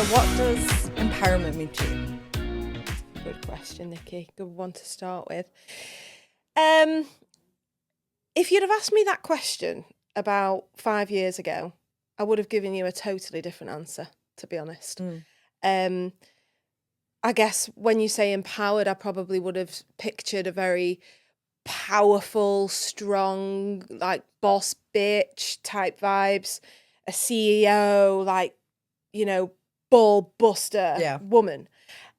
What does empowerment mean to you? Good question, Nikki. Good one to start with. If you'd have asked me that question about 5 years ago, I would have given you a totally different answer, to be honest. I guess when you say empowered, I probably would have pictured a very powerful, strong, like boss bitch type vibes, a CEO, like, you know, ball buster woman.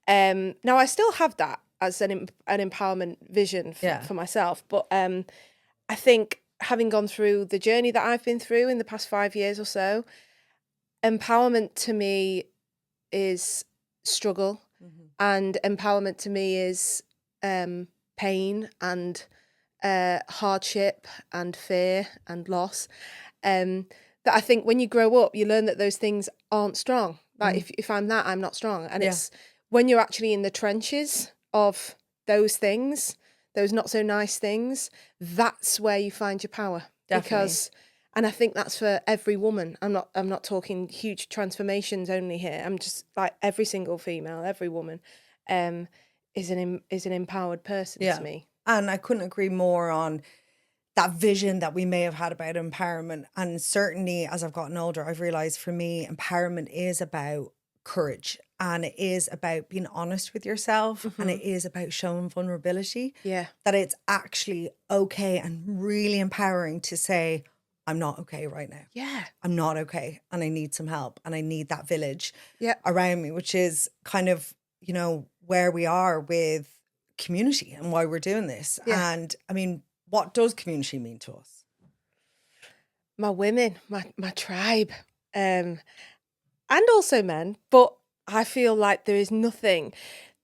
Now I still have that as an empowerment vision for myself, but I think having gone through the journey that I've been through in the past 5 years or so, empowerment to me is struggle, and empowerment to me is pain and hardship and fear and loss. That I think when you grow up, you learn that those things aren't strong. Like if I'm that, I'm not strong. And it's when you're actually in the trenches of those things, those not so nice things, that's where you find your power. Definitely. And I think that's for every woman. I'm not talking huge transformations only here. I'm just like every single female, every woman is an empowered person to me. And I couldn't agree more on that vision that we may have had about empowerment. And certainly as I've gotten older, I've realized for me, empowerment is about courage, and it is about being honest with yourself, and it is about showing vulnerability. Yeah. That it's actually okay and really empowering to say, I'm not okay right now. Yeah. I'm not okay, and I need some help, and I need that village around me, which is kind of, you know, where we are with community and why we're doing this. Yeah. And I mean, what does community mean to us? My women, my tribe, and also men. But I feel like there is nothing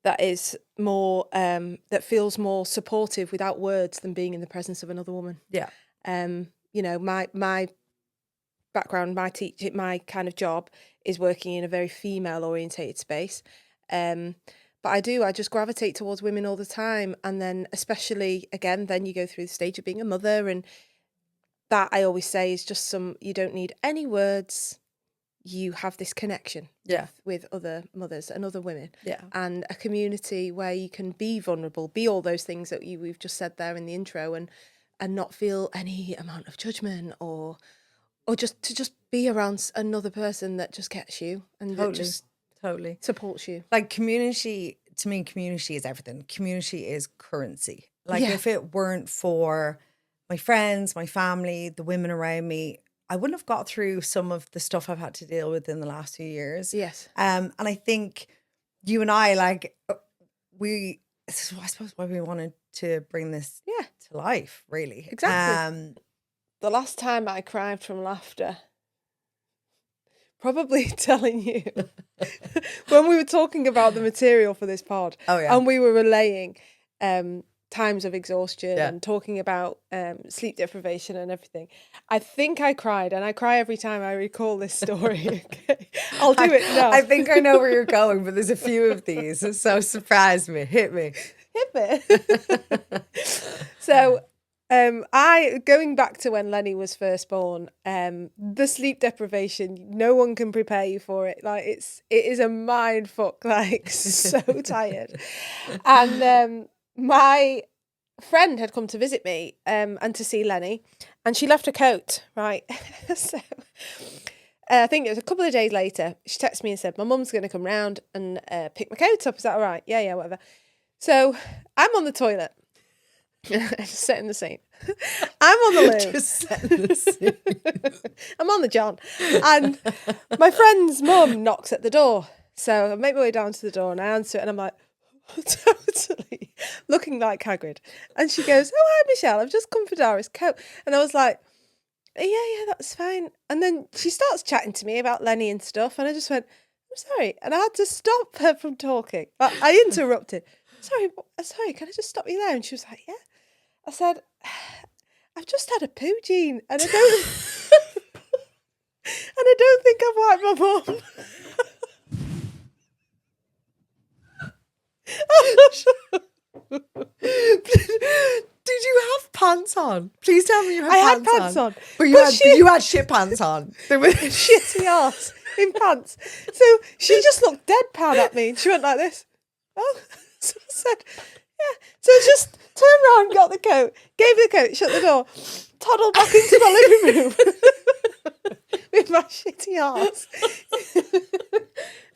that is more that feels more supportive without words than being in the presence of another woman. Yeah. You know, my background, my kind of job is working in a very female orientated space. But I just gravitate towards women all the time. And then especially, again, then you go through the stage of being a mother, and that I always say is just you don't need any words. You have this connection with other mothers and other women, and a community where you can be vulnerable, be all those things that we've just said there in the intro, and not feel any amount of judgment or just be around another person that just gets you and that just supports you. Like community, to me, community is everything. Community is currency. Like if it weren't for my friends, my family, the women around me, I wouldn't have got through some of the stuff I've had to deal with in the last few years. Yes. And I think you and I, like, this is, I suppose, why we wanted to bring this to life, really. Exactly. The last time I cried from laughter, probably telling you, when we were talking about the material for this pod, and we were relaying times of exhaustion and talking about sleep deprivation and everything, I think I cried, and I cry every time I recall this story. Okay, I'll do it now. I think I know where you're going, but there's a few of these, so surprise me, hit me. So going back to when Lenny was first born, the sleep deprivation, no one can prepare you for it. Like it is a mind fuck, like so tired. And my friend had come to visit me and to see Lenny, and she left a coat, right? So I think it was a couple of days later, she texted me and said, my mum's going to come round and pick my coat up. Is that all right? Yeah, whatever. So I'm on the toilet. Just setting the scene. I'm on the loo. Just setting the scene. I'm on the John. And my friend's mum knocks at the door. So I make my way down to the door and I answer it, and I'm like, totally looking like Hagrid. And she goes, oh, hi, Michelle, I've just come for Dara's coat. And I was like, yeah, that's fine. And then she starts chatting to me about Lenny and stuff. And I just went, I'm sorry. And I had to stop her from talking. I interrupted. Sorry, can I just stop you there? And she was like, yeah. I said, I've just had a poo, Jean, and I don't think I've wiped my bum. Did you have pants on? Please tell me you had I pants on. had pants on. But you had shit pants on. They were shitty arse. in pants. So she just looked deadpan at me and she went like this. Oh, so I said, yeah. So I just turned around, got the coat, gave the coat, shut the door, toddled back into my living room with my shitty arse.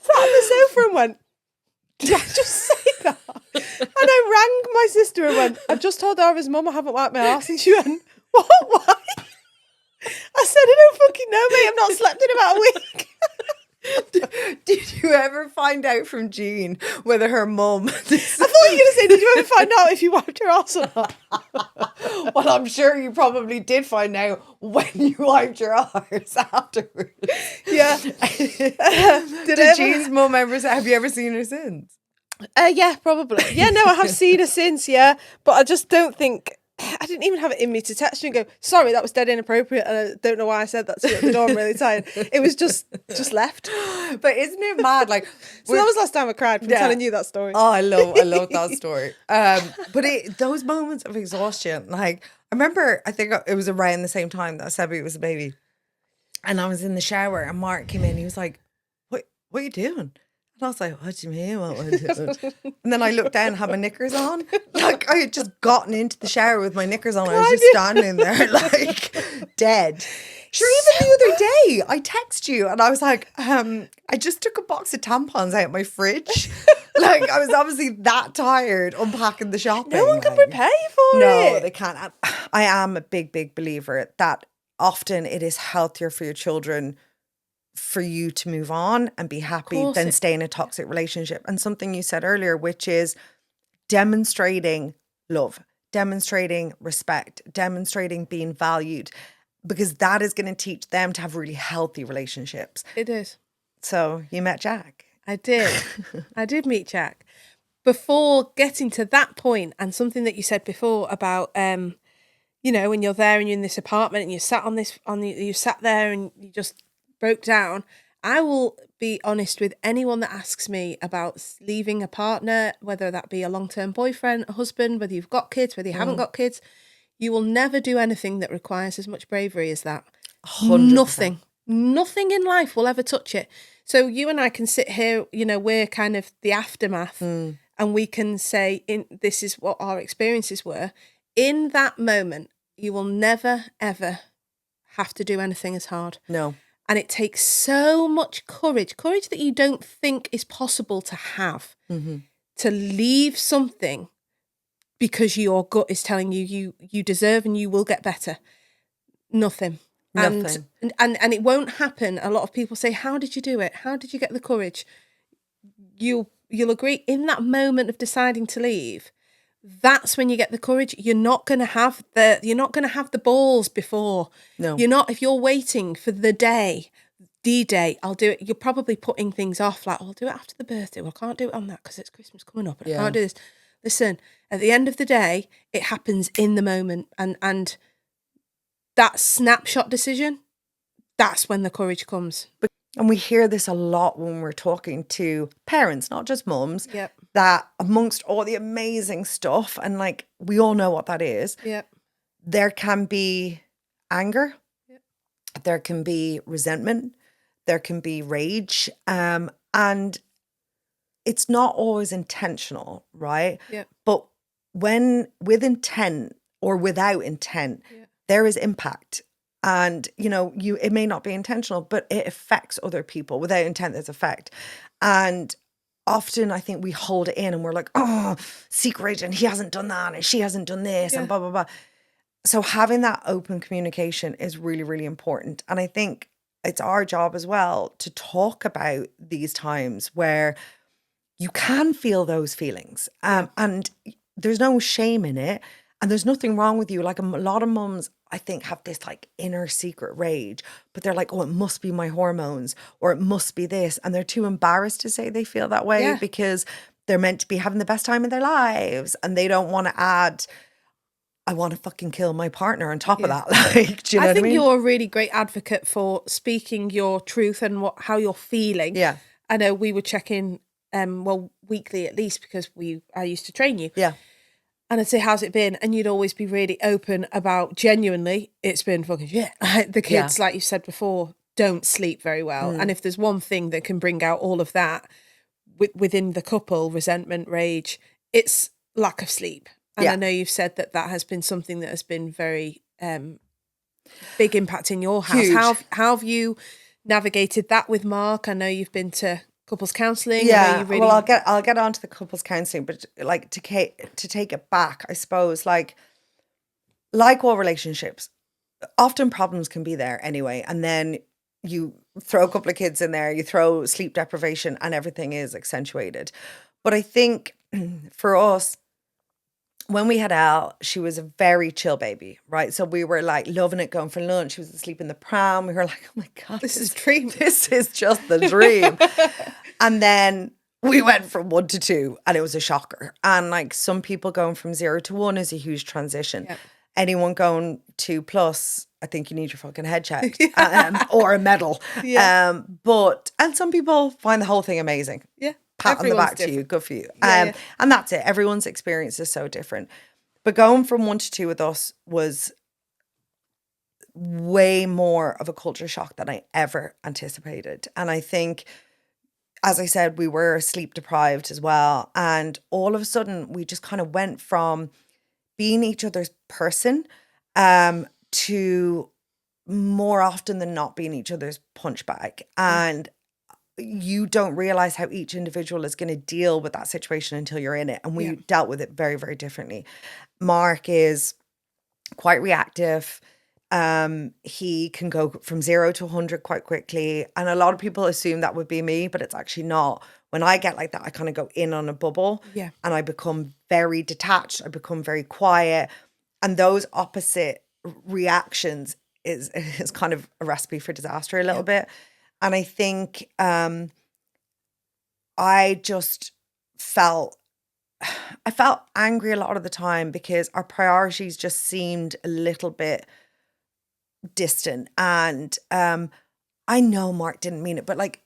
Sat on the sofa and went, did I just say that? And I rang my sister and went, I've just told Dara's mum I haven't wiped my arse. And she went, what? Why? I said, I don't fucking know, mate. I've not slept in about a week. Did you ever find out from Jean whether her mum... I thought you were going to say, did you ever find out if you wiped your arse or not? Well, I'm sure you probably did find out when you wiped your arse afterwards. Yeah. Did Jean's mum ever say, have you ever seen her since? Yeah, probably. Yeah, no, I have seen her since, yeah. But I just don't think... I didn't even have it in me to text her and go, sorry, that was dead inappropriate and I don't know why I said that to you at the door, I'm really tired. It was just left. But isn't it mad? Like, so that was last time I cried from telling you that story. Oh, I love that story. But those moments of exhaustion, like, I remember, I think it was around the same time that Sebi was a baby. And I was in the shower and Mark came in, he was like, what are you doing? And I was like, what do you mean? What am I doing? And then I looked down and had my knickers on. Like, I had just gotten into the shower with my knickers on. I was just standing there, like, dead. Sure, even the other day, I text you and I was like, I just took a box of tampons out of my fridge. Like, I was obviously that tired unpacking the shopping. No one can prepare you for it. No, they can't. I am a big, big believer that often it is healthier for your children for you to move on and be happy than stay in a toxic relationship. And something you said earlier, which is demonstrating love, demonstrating respect, demonstrating being valued, because that is going to teach them to have really healthy relationships. It is. So you met Jack. I did. I did meet Jack. Before getting to that point, and something that you said before about, you know, when you're there and you're in this apartment and you sat you sat there and you just broke down. I will be honest with anyone that asks me about leaving a partner, whether that be a long-term boyfriend, a husband, whether you've got kids, whether you haven't got kids. You will never do anything that requires as much bravery as that. 100%. Nothing in life will ever touch it. So you and I can sit here, you know, we're kind of the aftermath and we can say, this is what our experiences were. In that moment, you will never, ever have to do anything as hard. No. And it takes so much courage that you don't think is possible to have, to leave something because your gut is telling you you deserve and you will get better. Nothing. And it won't happen. A lot of people say, how did you do it? How did you get the courage? You'll agree in that moment of deciding to leave. That's when you get the courage. You're not going to have the balls before. No. You're not, if you're waiting for the day, D-Day, I'll do it. You're probably putting things off like, I'll do it after the birthday. Well, I can't do it on that because it's Christmas coming up. And I can't do this. Listen, at the end of the day, it happens in the moment. And that snapshot decision, that's when the courage comes. And we hear this a lot when we're talking to parents, not just mums, Yep. that amongst all the amazing stuff, and like we all know what that is, Yep. there can be anger, Yep. there can be resentment, there can be rage, and it's not always intentional, right? Yep. But when with intent or without intent, there is impact. And, you know, it may not be intentional, but it affects other people. Without intent, there's effect. And often I think we hold it in and we're like, oh, secret, and he hasn't done that and she hasn't done this and blah, blah, blah. So having that open communication is really, really important. And I think it's our job as well to talk about these times where you can feel those feelings. And there's no shame in it. And there's nothing wrong with you. Like a lot of mums, I think, have this like inner secret rage, but they're like, oh, it must be my hormones or it must be this. And they're too embarrassed to say they feel that way because they're meant to be having the best time of their lives. And they don't want to add, I want to fucking kill my partner on top of that. Like, do you know what I mean? I think you're a really great advocate for speaking your truth and how you're feeling. Yeah. I know we would check in, weekly at least because I used to train you. Yeah. And I'd say, how's it been? And you'd always be really open about genuinely, it's been fucking shit. The kids, like you said before, don't sleep very well. And if there's one thing that can bring out all of that within the couple, resentment, rage, it's lack of sleep. And I know you've said that has been something that has been very big impact in your house. Huge. How have you navigated that with Mark? I know you've been to couples counselling. Yeah, well, I'll get on to the couples counselling, but like to take it back, I suppose, like all relationships, often problems can be there anyway, and then you throw a couple of kids in there, you throw sleep deprivation, and everything is accentuated. But I think for us, when we had Elle, she was a very chill baby, right? So we were like loving it, going for lunch. She was asleep in the pram. We were like, oh my God, this is dream. This is just the dream. And then we went from 1 to 2 and it was a shocker. And like some people going from 0 to 1 is a huge transition. Yep. Anyone going 2+, I think you need your fucking head checked or a medal. Yeah. And some people find the whole thing amazing. Yeah. Pat on the back to you. Good for you. And that's it. Everyone's experience is so different. But going from 1 to 2 with us was way more of a culture shock than I ever anticipated. And I think, as I said, we were sleep deprived as well. And all of a sudden, we just kind of went from being each other's person to more often than not being each other's punch bag. And you don't realize how each individual is going to deal with that situation until you're in it. And we dealt with it very, very differently. Mark is quite reactive. He can go from 0 to 100 quite quickly. And a lot of people assume that would be me, but it's actually not. When I get like that, I kind of go in on a bubble and I become very detached. I become very quiet. And those opposite reactions is kind of a recipe for disaster a little bit. And I think I just felt angry a lot of the time because our priorities just seemed a little bit distant. And I know Mark didn't mean it, but like,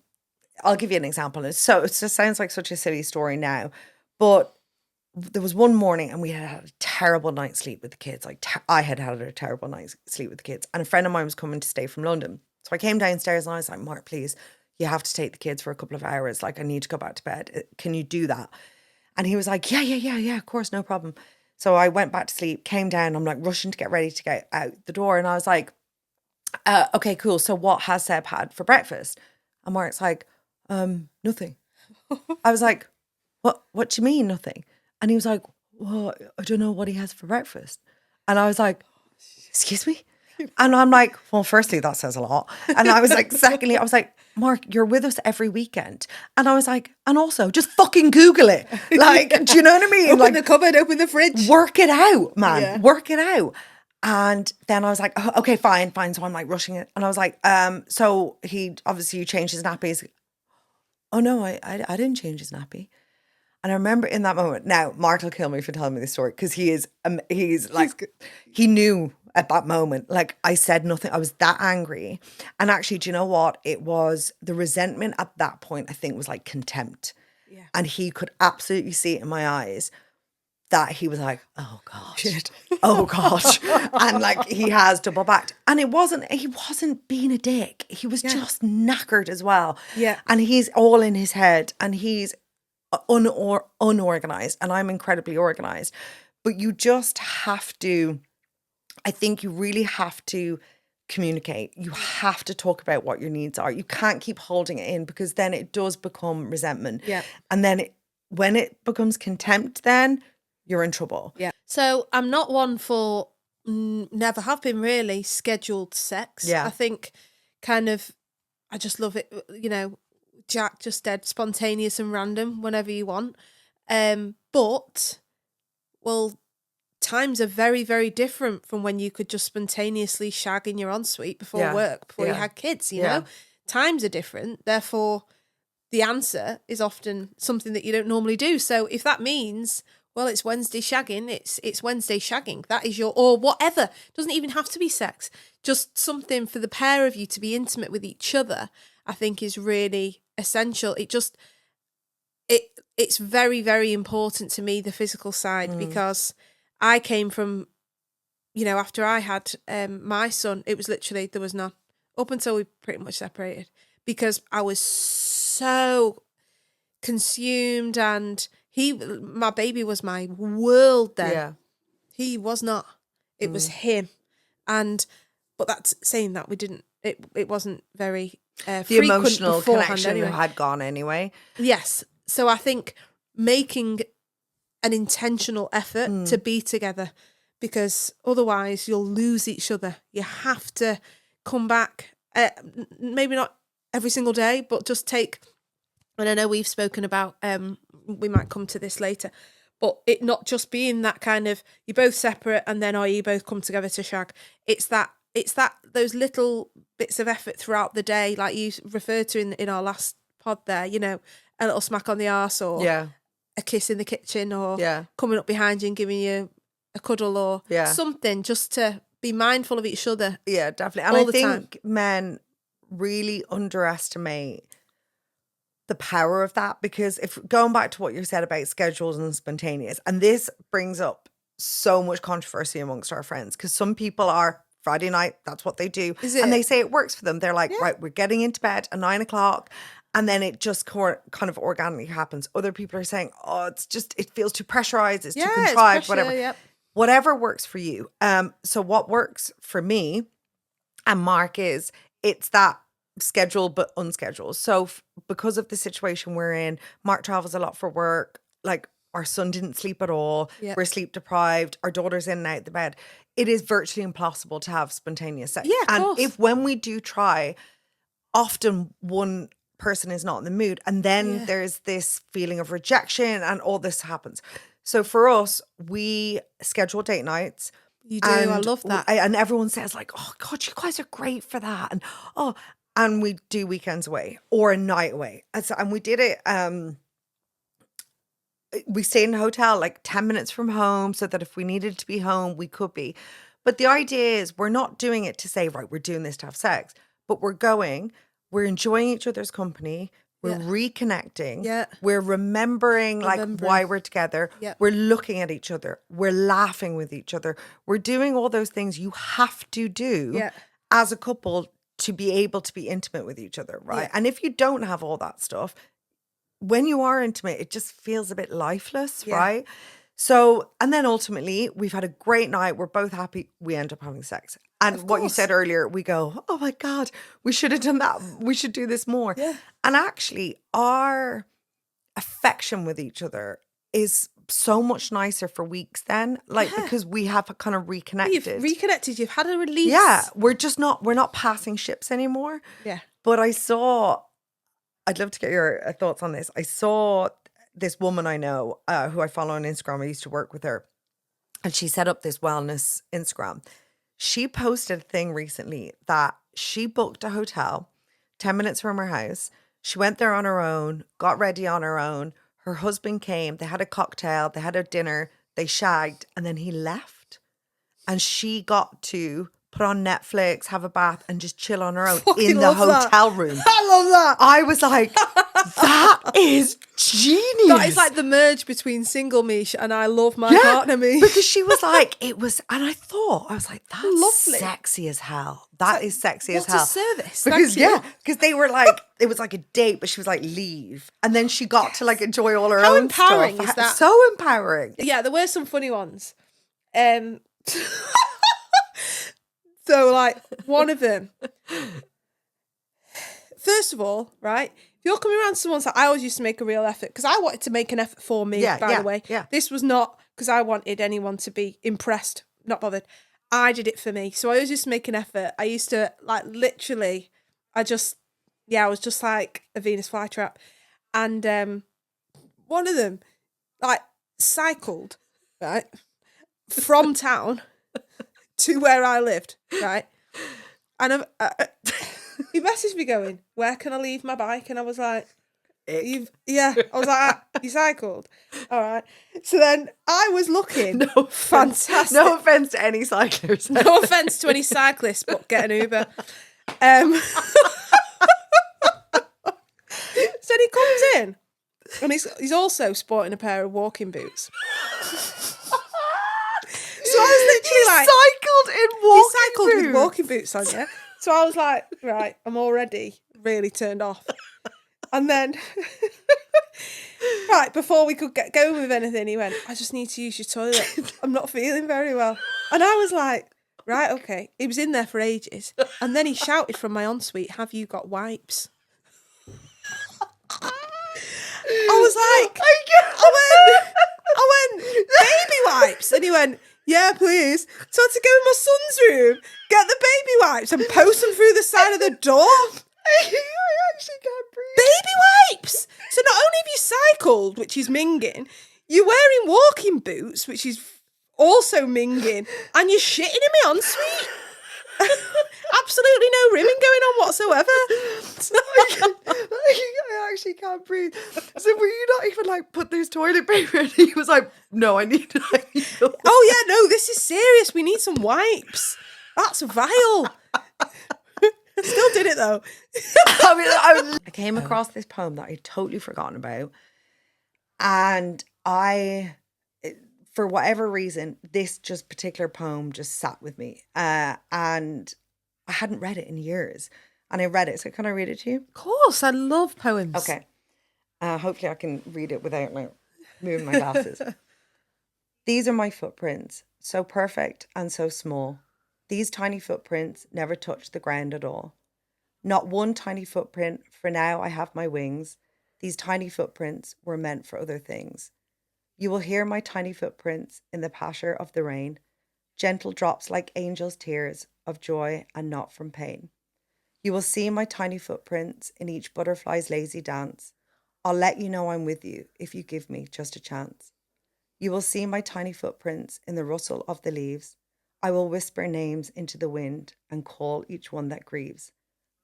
I'll give you an example. It just sounds like such a silly story now, but there was one morning and we had a terrible night's sleep with the kids. Like I had a terrible night's sleep with the kids, and a friend of mine was coming to stay from London. So I came downstairs and I was like, Mark, please, you have to take the kids for a couple of hours. Like I need to go back to bed. Can you do that? And he was like, yeah, of course, no problem. So I went back to sleep, came down. I'm like rushing to get ready to get out the door. And I was like, okay, cool. So what has Seb had for breakfast? And Mark's like, nothing. I was like, what do you mean nothing? And he was like, well, I don't know what he has for breakfast. And I was like, excuse me? And I'm like, well, firstly, that says a lot. And I was like, secondly, I was like, Mark, you're with us every weekend. And I was like, and also just fucking Google it. Like, do you know what I mean? Open like, the cupboard, open the fridge. Work it out, man. Yeah. Work it out. And then I was like, oh, okay, fine. So I'm like rushing it. And I was like, so he obviously changed his nappies. Oh no, I didn't change his nappy. And I remember in that moment, now Mark will kill me for telling me this story because he's like, he knew at that moment, like I said nothing. I was that angry. And actually, do you know what? It was the resentment at that point, I think was like contempt. Yeah. And he could absolutely see it in my eyes that he was like, oh God, shit. Oh God. And like he has double backed. And he wasn't being a dick. He was just knackered as well. Yeah. And he's all in his head and he's unorganized, and I'm incredibly organized. But you just have to, I think you really have to communicate. You have to talk about what your needs are. You can't keep holding it in because then it does become resentment. Yeah. And then when it becomes contempt, then you're in trouble. Yeah. So I'm not one for, never have been really, scheduled sex. Yeah. I think I just love it, Jack just dead spontaneous and random whenever you want. But times are very, very different from when you could just spontaneously shag in your ensuite before work, before you had kids, you know? Times are different. Therefore, the answer is often something that you don't normally do. So if that means, well, it's Wednesday shagging, it's Wednesday shagging. That is or whatever. Doesn't even have to be sex. Just something for the pair of you to be intimate with each other, I think is really essential. It's very, very important to me, the physical side, because I came from, after I had my son, it was literally, there was none. up until we pretty much separated, because I was so consumed, and my baby was my world then. Yeah. He was not. It was him. But that's saying that we didn't, it wasn't very The frequent emotional beforehand connection anyway. had gone anyway. Yes. So I think making an intentional effort to be together, because otherwise you'll lose each other. You have to come back, maybe not every single day, but just take, and I know we've spoken about, we might come to this later, but it not just being that kind of, you're both separate and then you both come together to shag. It's that those little bits of effort throughout the day, like you referred to in our last pod there, you know, a little smack on the arse, or a kiss in the kitchen, or coming up behind you and giving you a cuddle, or something, just to be mindful of each other. Yeah, definitely. And I think men really underestimate the power of that, because if going back to what you said about schedules and spontaneous, and this brings up so much controversy amongst our friends, because some people are Friday night, that's what they do. And they say it works for them. They're like, right, we're getting into bed at 9 o'clock. And then it just kind of organically happens. Other people are saying, oh, it feels too pressurized. It's too contrived, it's pressure, whatever. Whatever works for you. So what works for me and Mark is, it's that schedule but unscheduled. So because of the situation we're in, Mark travels a lot for work. Like, our son didn't sleep at all. We're sleep deprived. Our daughter's in and out of the bed. It is virtually impossible to have spontaneous sex. Yeah, of course. When we do try, often one person is not in the mood, and then there's this feeling of rejection, and all this happens. So for us, we schedule date nights. You do. I love that. And everyone says like, oh God, you guys are great for that. And we do weekends away or a night away. And we did it. We stayed in a hotel like 10 minutes from home, so that if we needed to be home, we could be. But the idea is, we're not doing it to say, right, we're doing this to have sex, but we're enjoying each other's company. We're reconnecting. We're remembering why we're together. We're looking at each other. We're laughing with each other. We're doing all those things you have to do as a couple to be able to be intimate with each other, right? And if you don't have all that stuff, when you are intimate, it just feels a bit lifeless, right? So, and then ultimately, we've had a great night. We're both happy. We end up having sex. And what you said earlier, we go, oh my God, we should have done that. We should do this more. And actually, our affection with each other is so much nicer for weeks then, because we have kind of reconnected. You've reconnected. You've had a release. Yeah, we're not passing ships anymore. Yeah. But I'd love to get your thoughts on this. I saw this woman I know who I follow on Instagram. I used to work with her, and she set up this wellness Instagram. She posted a thing recently that she booked a hotel 10 minutes from her house. She went there on her own, got ready on her own. Her husband came, they had a cocktail, they had a dinner, they shagged, and then he left. And she got to put on Netflix, have a bath, and just chill on her own in the hotel room. I love that. I was like, that is genius. That is like the merge between single Mish and I love my partner Mish. Because she was like, and I was like, that's lovely. Sexy as hell. That is sexy as hell. What a service. Because because they were like, it was like a date, but she was like, leave. And then she got to like enjoy all her own stuff. How empowering is that? So empowering. Yeah, there were some funny ones. So like one of them, first of all, right, if you're coming around to someone's house, I always used to make a real effort, because I wanted to make an effort for me, by the way. Yeah. This was not because I wanted anyone to be impressed, not bothered. I did it for me. So I always used to make an effort. I used to like literally, I was just like a Venus flytrap. And one of them like cycled, right, from town to where I lived, right? And he messaged me going, where can I leave my bike? And I was like, I was like, you cycled? All right. So then I was looking. Fantastic. No offence to any cyclists. No offence to any cyclists, but get an Uber. So then he comes in, and he's also sporting a pair of walking boots. So I was literally cycled in walking boots. With walking boots on, yeah. So I was like, right, I'm already really turned off. And then, right, before we could get going with anything, he went, I just need to use your toilet. I'm not feeling very well. And I was like, right, okay. He was in there for ages. And then he shouted from my ensuite, have you got wipes? I was like, I went, baby wipes. And he went, yeah, please. So I had to go in my son's room, get the baby wipes and post them through the side of the door. I actually can't breathe. Baby wipes. So not only have you cycled, which is minging, you're wearing walking boots, which is also minging, and you're shitting in my ensuite. Absolutely no rimming going on whatsoever. I actually can't breathe. So were you not even like, put this toilet paper in? He was like, no, I need Oh yeah, no, this is serious. We need some wipes. That's vile. Still did it though. I came across this poem that I'd totally forgotten about. And for whatever reason, this just particular poem just sat with me. And I hadn't read it in years. And I read it. So can I read it to you? Of course, I love poems. Okay. Hopefully I can read it without moving my glasses. These are my footprints, so perfect and so small. These tiny footprints never touch the ground at all. Not one tiny footprint, for now I have my wings. These tiny footprints were meant for other things. You will hear my tiny footprints in the patter of the rain, gentle drops like angels' tears of joy and not from pain. You will see my tiny footprints in each butterfly's lazy dance. I'll let you know I'm with you if you give me just a chance. You will see my tiny footprints in the rustle of the leaves. I will whisper names into the wind and call each one that grieves.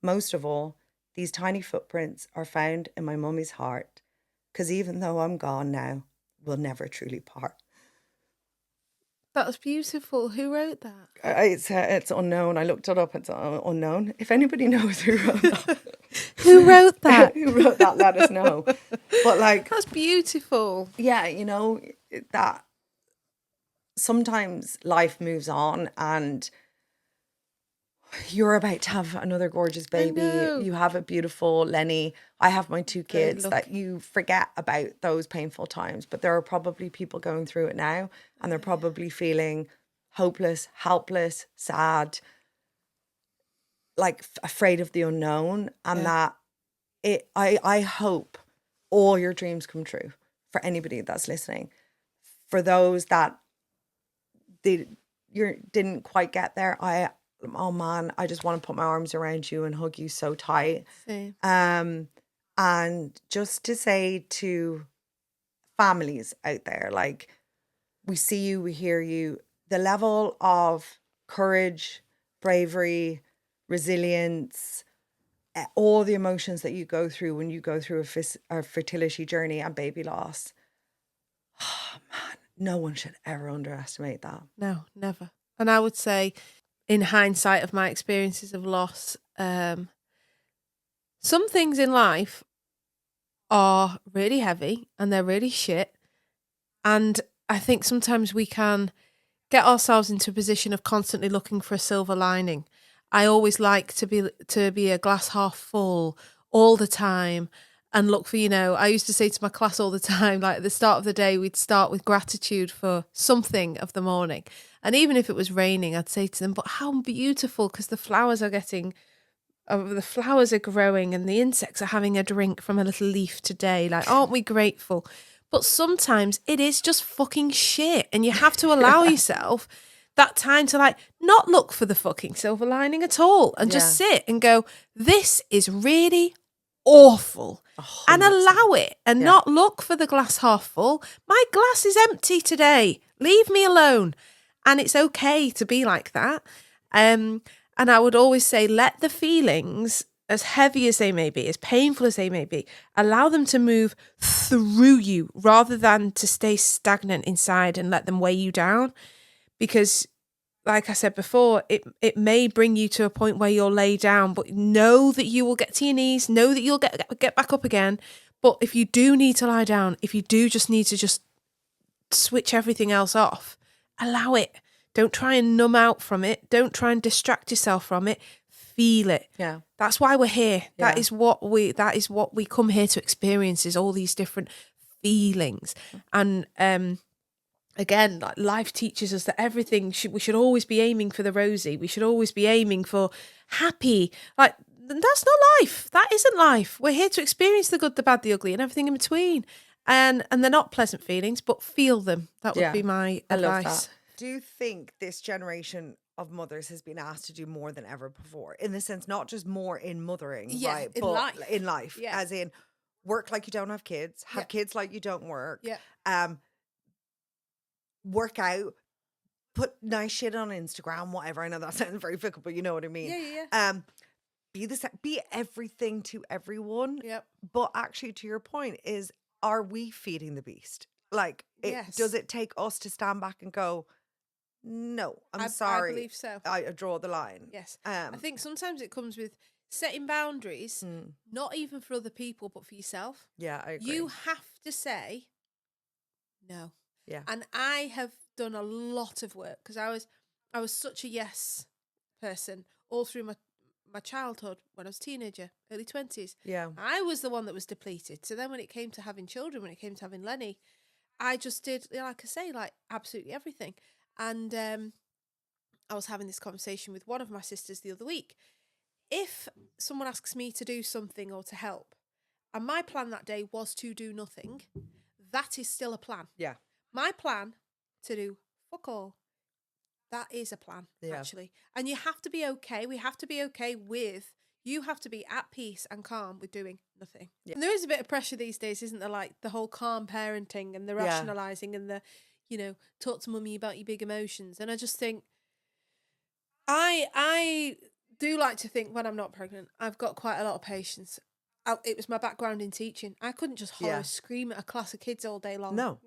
Most of all, these tiny footprints are found in my mummy's heart, 'cause even though I'm gone now, we'll never truly part. That was beautiful. Who wrote that? It's unknown. I looked it up. It's unknown. If anybody knows who wrote that, Who wrote that? who wrote that, let us know. But like, That's beautiful. yeah, you know, that sometimes life moves on and you're about to have another gorgeous baby. You have a beautiful Lenny. I have my two kids that you forget about those painful times, but there are probably people going through it now and they're probably feeling hopeless, helpless, sad, like afraid of the unknown. And I hope all your dreams come true for anybody that's listening. For those that didn't quite get there, oh man, I just want to put my arms around you and hug you so tight. Same. And just to say to families out there, like, we see you, we hear you, the level of courage, bravery, resilience, all the emotions that you go through when you go through a fertility journey and baby loss. Oh man, no one should ever underestimate that. No, never. And I would say, in hindsight of my experiences of loss, some things in life are really heavy and they're really shit. And I think sometimes we can get ourselves into a position of constantly looking for a silver lining. I always like to be a glass half full all the time and look for, I used to say to my class all the time, like at the start of the day, we'd start with gratitude for something of the morning. And even if it was raining, I'd say to them, but how beautiful, because the flowers are growing and the insects are having a drink from a little leaf today. Like, aren't we grateful? But sometimes it is just fucking shit. And you have to allow yourself that time to like not look for the fucking silver lining at all and just sit and go, this is really awful. 100%. And allow it and not look for the glass half full. My glass is empty today. Leave me alone. And it's okay to be like that. And I would always say, let the feelings, as heavy as they may be, as painful as they may be, allow them to move through you rather than to stay stagnant inside and let them weigh you down. Because, like I said before, it may bring you to a point where you'll lay down, but know that you will get to your knees, know that you'll get back up again. But if you do need to lie down, if you do just need to just switch everything else off, allow it. Don't try and numb out from it. Don't try and distract yourself from it. feel it. Yeah. That's why we're here. Yeah. That is what we come here to experience, is all these different feelings. And again, like, life teaches us that everything we should always be aiming for the rosy. We should always be aiming for happy. Like, that's not life. That isn't life. We're here to experience the good, the bad, the ugly, and everything in between. And they're not pleasant feelings, but feel them. That would be my I love advice. that. Do you think this generation of mothers has been asked to do more than ever before? In the sense, not just more in mothering, Yeah, right? in But life. in life, Yeah. as in work like you don't have kids, have Yeah. kids like you don't work, Yeah. work out, put nice shit on Instagram, whatever. I know that sounds very fickle, but you know what I mean. Yeah. Be everything to everyone. Yep. But actually, to your point, is, are we feeding the beast? Like, Yes. does it take us to stand back and go, no, I'm sorry, I believe so. I draw the line. Yes. I think sometimes it comes with setting boundaries, not even for other people, but for yourself. Yeah, I agree. You have to say no. Yeah. And I have done a lot of work, because I was such a yes person all through my childhood, when I was a teenager, early 20s. Yeah. I was the one that was depleted. So then when it came to having children, when it came to having Lenny, I just did, like I say, like absolutely everything. And I was having this conversation with one of my sisters the other week. If someone asks me to do something or to help, and my plan that day was to do nothing, that is still a plan. Yeah. My plan to do fuck all, that is a plan, actually. And you have to be okay. We have to be okay with, you have to be at peace and calm with doing nothing. Yeah. And there is a bit of pressure these days, isn't there? Like the whole calm parenting and the rationalising and the, talk to mummy about your big emotions. And I just think, I do like to think when I'm not pregnant, I've got quite a lot of patience. It was my background in teaching. I couldn't just scream at a class of kids all day long. No.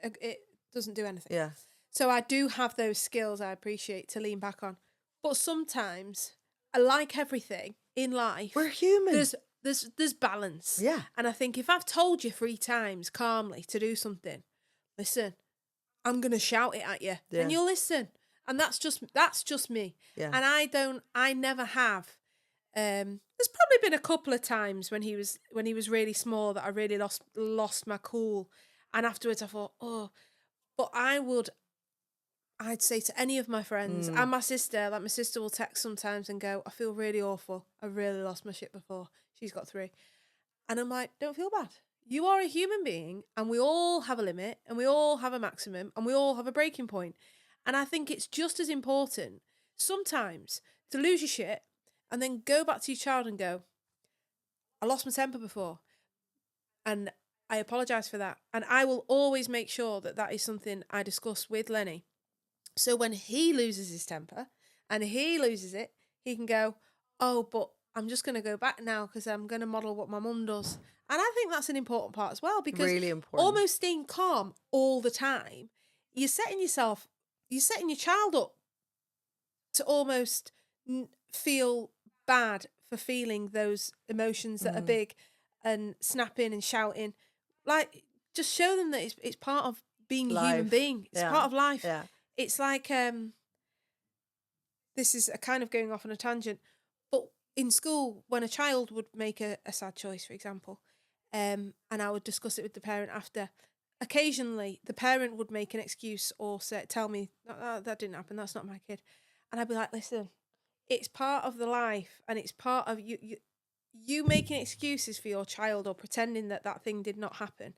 It doesn't do anything. Yeah. So I do have those skills I appreciate to lean back on. But sometimes, like everything in life, we're human. There's balance. Yeah. And I think if I've told you 3 times calmly to do something, listen, I'm going to shout it at you. Yeah. And you'll listen. And that's just me. Yeah. And I never have. There's probably been a couple of times when he was really small that I really lost my cool. And afterwards I thought, oh, but I'd say to any of my friends and my sister, like my sister will text sometimes and go, I feel really awful. I really lost my shit before. She's got 3. And I'm like, don't feel bad. You are a human being, and we all have a limit, and we all have a maximum, and we all have a breaking point. And I think it's just as important sometimes to lose your shit and then go back to your child and go, I lost my temper before, and I apologise for that. And I will always make sure that is something I discuss with Lenny. So when he loses his temper and he loses it, he can go, oh, but I'm just going to go back now because I'm going to model what my mum does. And I think that's an important part as well, because really important. Almost staying calm all the time, you're setting your child up to almost feel bad for feeling those emotions that are big and snapping and shouting. Like, just show them that it's part of being a human being. It's part of life. Yeah. It's like, this is a kind of going off on a tangent, but in school, when a child would make a sad choice, for example, and I would discuss it with the parent after, occasionally the parent would make an excuse or tell me, that didn't happen, that's not my kid. And I'd be like, listen, it's part of the life, and it's part of you making excuses for your child or pretending that thing did not happen.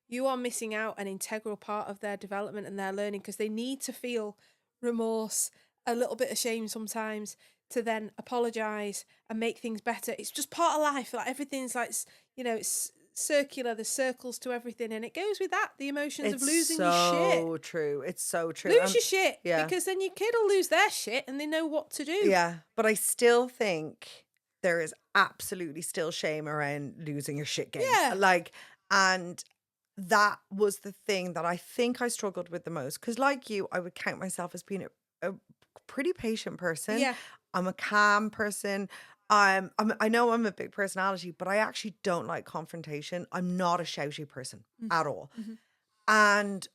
You are missing out an integral part of their development and their learning, because they need to feel remorse, a little bit of shame sometimes, to then apologise and make things better. It's just part of life. Like, everything's like, it's circular. There's circles to everything, and it goes with that. The emotions of losing your shit. So true. It's so true. Lose your shit, because then your kid will lose their shit, and they know what to do. Yeah, but I still think there is absolutely still shame around losing your shit game. Yeah. And that was the thing that I think I struggled with the most. Because like you, I would count myself as being a pretty patient person. Yeah. I'm a calm person. I know I'm a big personality, but I actually don't like confrontation. I'm not a shouty person at all. Mm-hmm. And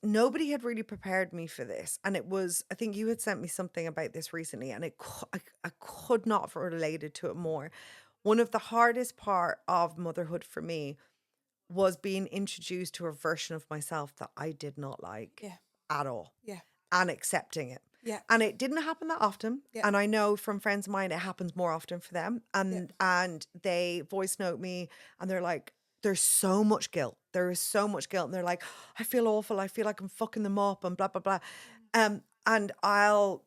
nobody had really prepared me for this, and it was, I think you had sent me something about this recently, and I could not have related to it more. One of the hardest part of motherhood for me was being introduced to a version of myself that I did not like Yeah. at all, Yeah. and accepting it. Yeah. And it didn't happen that often. Yeah. And I know from friends of mine it happens more often for them. And they voice note me and they're like, there's so much guilt. There is so much guilt. And they're like, I feel awful. I feel like I'm fucking them up and blah, blah, blah. And I'll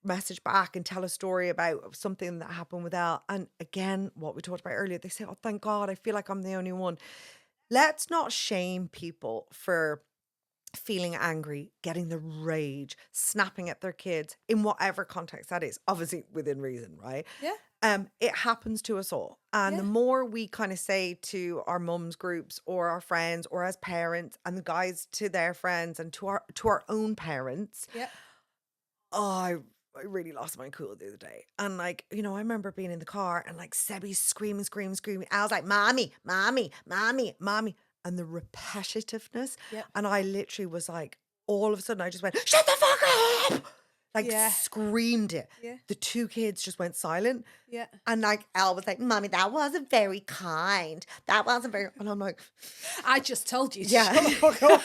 message back and tell a story about something that happened with Elle. And again, what we talked about earlier, they say, oh, thank God, I feel like I'm the only one. Let's not shame people for feeling angry, getting the rage, snapping at their kids in whatever context that is, obviously within reason, right? Yeah. It happens to us all. And the more we kind of say to our mums groups or our friends or as parents, and the guys to their friends and to our own parents, I really lost my cool the other day. And like, you know, I remember being in the car and like Sebby's screaming. I was like, mommy, mommy, mommy, mommy. And the repetitiveness. And I literally was like, all of a sudden I just went, shut the fuck up! Like screamed it. The two kids just went silent. And like Elle was like, mommy, that wasn't very kind. That wasn't very, and I'm like, I just told you to shut the fuck up.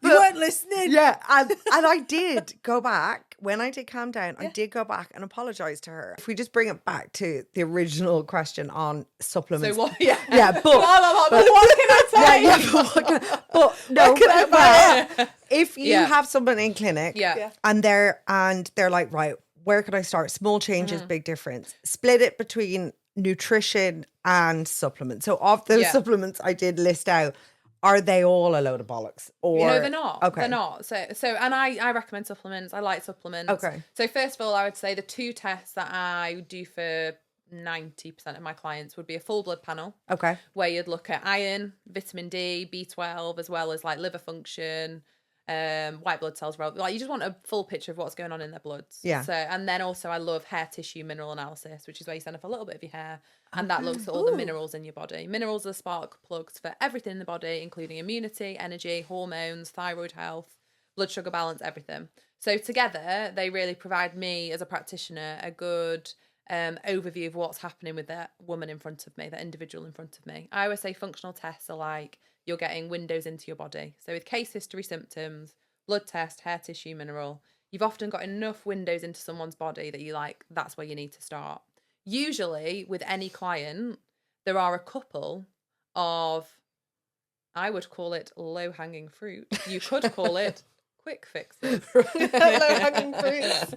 You weren't listening. And I did go back. When I did calm down, I did go back and apologize to her. If we just bring it back to the original question on supplements. So what? But what can I say? But no, if you have someone in clinic and they're like, right, where could I start? Small changes, big difference. Split it between nutrition and supplements. So of those supplements I did list out, are they all a load of bollocks? Or no, they're not. Okay. They're not. So and I recommend supplements. I like supplements. Okay. So first of all, I would say the two tests that I do for 90% of my clients would be a full blood panel. Okay. Where you'd look at iron, vitamin D, B12, as well as like liver function, white blood cells. Like you just want a full picture of what's going on in their bloods. Yeah. So, and then also I love hair tissue mineral analysis, which is where you send off a little bit of your hair, and that looks at all the minerals in your body. Minerals are spark plugs for everything in the body, including immunity, energy, hormones, thyroid health, blood sugar balance, everything. So together, they really provide me as a practitioner a good overview of what's happening with that woman in front of me, that individual in front of me. I always say functional tests are like you're getting windows into your body. So with case history, symptoms, blood test, hair tissue, mineral, you've often got enough windows into someone's body that you like, that's where you need to start. Usually with any client, there are a couple of, I would call it low-hanging fruit. You could call it quick fixes. Low-hanging fruits.